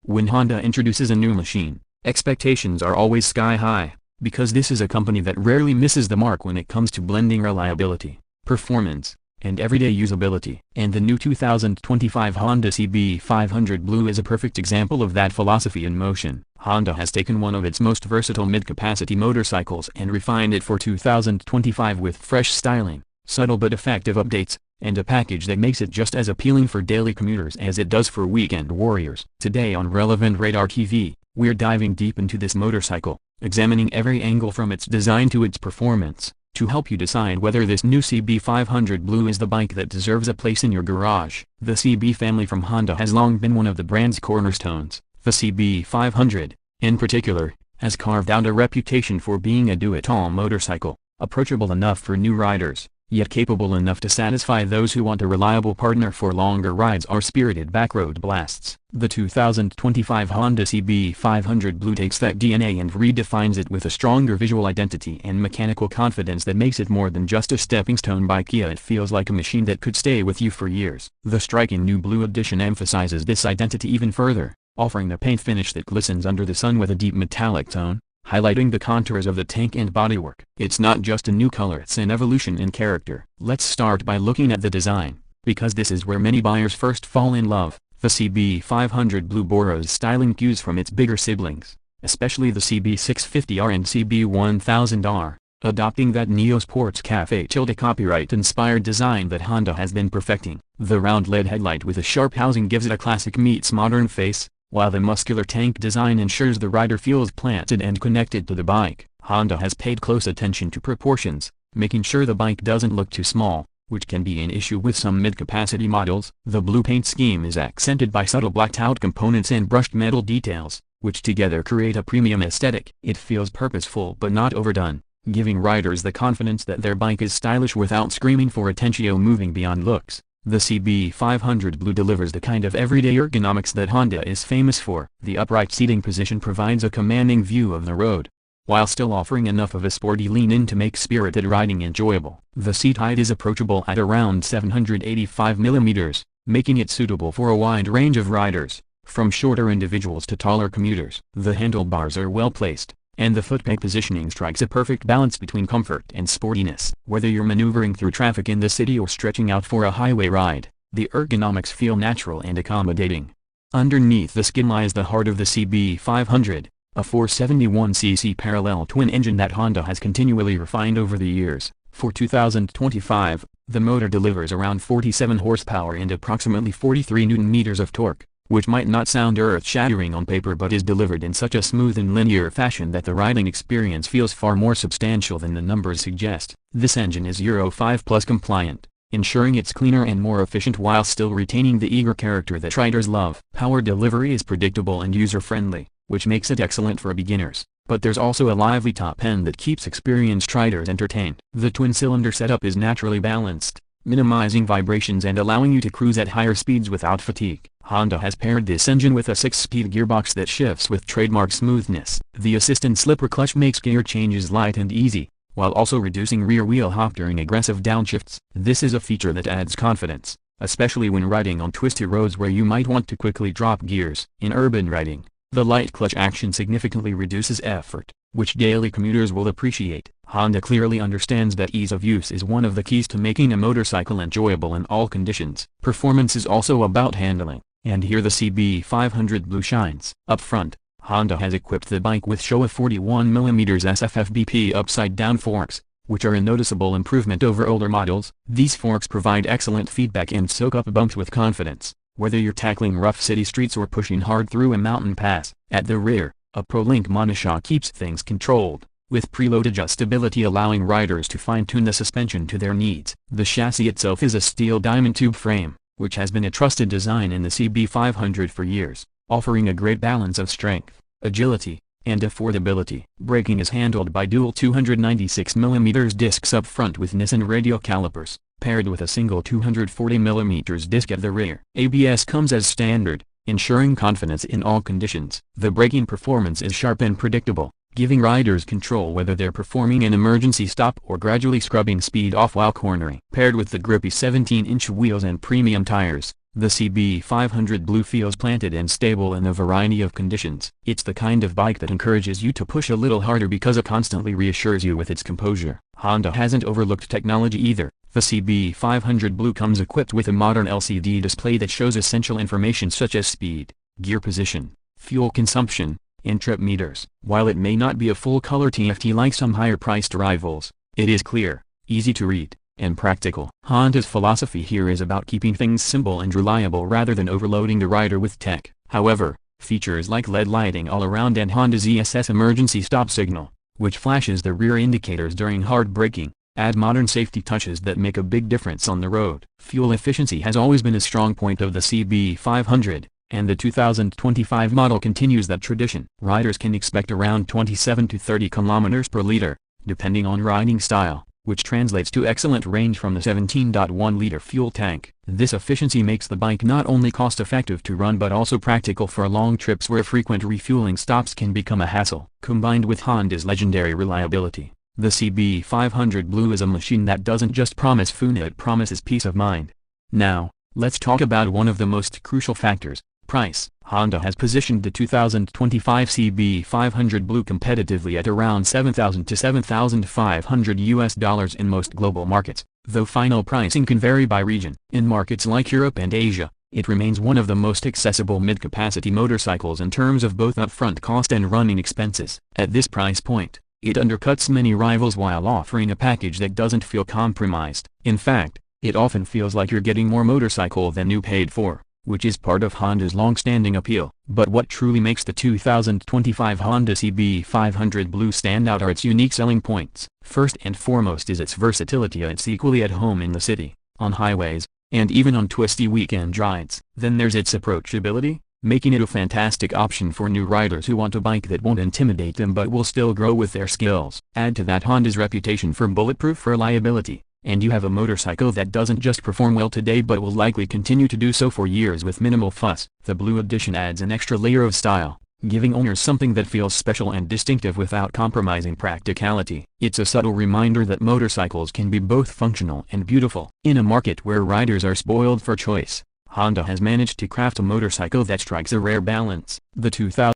When Honda introduces a new machine, expectations are always sky high, because this is a company that rarely misses the mark when it comes to blending reliability, performance, and everyday usability. And the new 2025 Honda CB500 Blue is a perfect example of that philosophy in motion. Honda has taken one of its most versatile mid-capacity motorcycles and refined it for 2025 with fresh styling, subtle but effective updates, and a package that makes it just as appealing for daily commuters as it does for weekend warriors. Today on Rev Radar TV, we're diving deep into this motorcycle, examining every angle from its design to its performance, to help you decide whether this new CB500 Blue is the bike that deserves a place in your garage. The CB family from Honda has long been one of the brand's cornerstones. The CB500, in particular, has carved out a reputation for being a do-it-all motorcycle, approachable enough for new riders, yet capable enough to satisfy those who want a reliable partner for longer rides or spirited backroad blasts. The 2025 Honda CB500 Blue takes that DNA and redefines it with a stronger visual identity and mechanical confidence that makes it more than just a stepping stone bike. It feels like a machine that could stay with you for years. The striking new blue edition emphasizes this identity even further, offering the paint finish that glistens under the sun with a deep metallic tone, highlighting the contours of the tank and bodywork. It's not just a new color, it's an evolution in character. Let's start by looking at the design, because this is where many buyers first fall in love. The CB500 Blue borrows styling cues from its bigger siblings, especially the CB650R and CB1000R, adopting that neo-sports café copyright-inspired design that Honda has been perfecting. The round LED headlight with a sharp housing gives it a classic meets modern face, while the muscular tank design ensures the rider feels planted and connected to the bike. Honda has paid close attention to proportions, making sure the bike doesn't look too small, which can be an issue with some mid-capacity models. The blue paint scheme is accented by subtle blacked-out components and brushed metal details, which together create a premium aesthetic. It feels purposeful but not overdone, giving riders the confidence that their bike is stylish without screaming for attention. Moving beyond looks, the CB500 Blue delivers the kind of everyday ergonomics that Honda is famous for. The upright seating position provides a commanding view of the road, while still offering enough of a sporty lean-in to make spirited riding enjoyable. The seat height is approachable at around 785 mm, making it suitable for a wide range of riders, from shorter individuals to taller commuters. The handlebars are well placed, and the footpeg positioning strikes a perfect balance between comfort and sportiness. Whether you're maneuvering through traffic in the city or stretching out for a highway ride, the ergonomics feel natural and accommodating. Underneath the skin lies the heart of the CB500, a 471cc parallel twin engine that Honda has continually refined over the years. For 2025, the motor delivers around 47 horsepower and approximately 43 Nm of torque, which might not sound earth-shattering on paper but is delivered in such a smooth and linear fashion that the riding experience feels far more substantial than the numbers suggest. This engine is Euro 5 Plus compliant, ensuring it's cleaner and more efficient while still retaining the eager character that riders love. Power delivery is predictable and user-friendly, which makes it excellent for beginners, but there's also a lively top end that keeps experienced riders entertained. The twin-cylinder setup is naturally balanced, minimizing vibrations and allowing you to cruise at higher speeds without fatigue. Honda has paired this engine with a 6-speed gearbox that shifts with trademark smoothness. The assistant slipper clutch makes gear changes light and easy, while also reducing rear wheel hop during aggressive downshifts. This is a feature that adds confidence, especially when riding on twisty roads where you might want to quickly drop gears. In urban riding, the light clutch action significantly reduces effort, which daily commuters will appreciate. Honda clearly understands that ease of use is one of the keys to making a motorcycle enjoyable in all conditions. Performance is also about handling, and here the CB500 Blue shines. Up front, Honda has equipped the bike with Showa 41mm SFFBP upside-down forks, which are a noticeable improvement over older models. These forks provide excellent feedback and soak up bumps with confidence, whether you're tackling rough city streets or pushing hard through a mountain pass. At the rear, a ProLink monoshock keeps things controlled, with preload adjustability allowing riders to fine-tune the suspension to their needs. The chassis itself is a steel diamond tube frame, which has been a trusted design in the CB500 for years, offering a great balance of strength, agility, and affordability. Braking is handled by dual 296mm discs up front with Nissan radial calipers, paired with a single 240mm disc at the rear. ABS comes as standard, ensuring confidence in all conditions. The braking performance is sharp and predictable, giving riders control whether they're performing an emergency stop or gradually scrubbing speed off while cornering. Paired with the grippy 17-inch wheels and premium tires, The CB500 Blue feels planted and stable in a variety of conditions. It's the kind of bike that encourages you to push a little harder because it constantly reassures you with its composure. Honda hasn't overlooked technology either. The CB500 Blue comes equipped with a modern LCD display that shows essential information such as speed, gear position, fuel consumption, and trip meters. While it may not be a full-color TFT like some higher-priced rivals, it is clear, easy to read, and practical. Honda's philosophy here is about keeping things simple and reliable rather than overloading the rider with tech. However, features like LED lighting all around and Honda's ESS emergency stop signal, which flashes the rear indicators during hard braking, add modern safety touches that make a big difference on the road. Fuel efficiency has always been a strong point of the CB500, and the 2025 model continues that tradition. Riders can expect around 27 to 30 km per liter, depending on riding style, which translates to excellent range from the 17.1-liter fuel tank. This efficiency makes the bike not only cost-effective to run but also practical for long trips where frequent refueling stops can become a hassle. Combined with Honda's legendary reliability, the CB500 Blue is a machine that doesn't just promise fun, it promises peace of mind. Now, let's talk about one of the most crucial factors: price. Honda has positioned the 2025 CB500 Blue competitively at around $7,000 to $7,500 in most global markets, though final pricing can vary by region. In markets like Europe and Asia, it remains one of the most accessible mid-capacity motorcycles in terms of both upfront cost and running expenses. At this price point, it undercuts many rivals while offering a package that doesn't feel compromised. In fact, it often feels like you're getting more motorcycle than you paid for, which is part of Honda's long-standing appeal. But what truly makes the 2025 Honda CB500 Blue stand out are its unique selling points. First and foremost is its versatility. It's equally at home in the city, on highways, and even on twisty weekend rides. Then there's its approachability, making it a fantastic option for new riders who want a bike that won't intimidate them but will still grow with their skills. Add to that Honda's reputation for bulletproof reliability, and you have a motorcycle that doesn't just perform well today but will likely continue to do so for years with minimal fuss. The Blue Edition adds an extra layer of style, giving owners something that feels special and distinctive without compromising practicality. It's a subtle reminder that motorcycles can be both functional and beautiful. In a market where riders are spoiled for choice, Honda has managed to craft a motorcycle that strikes a rare balance. The 2000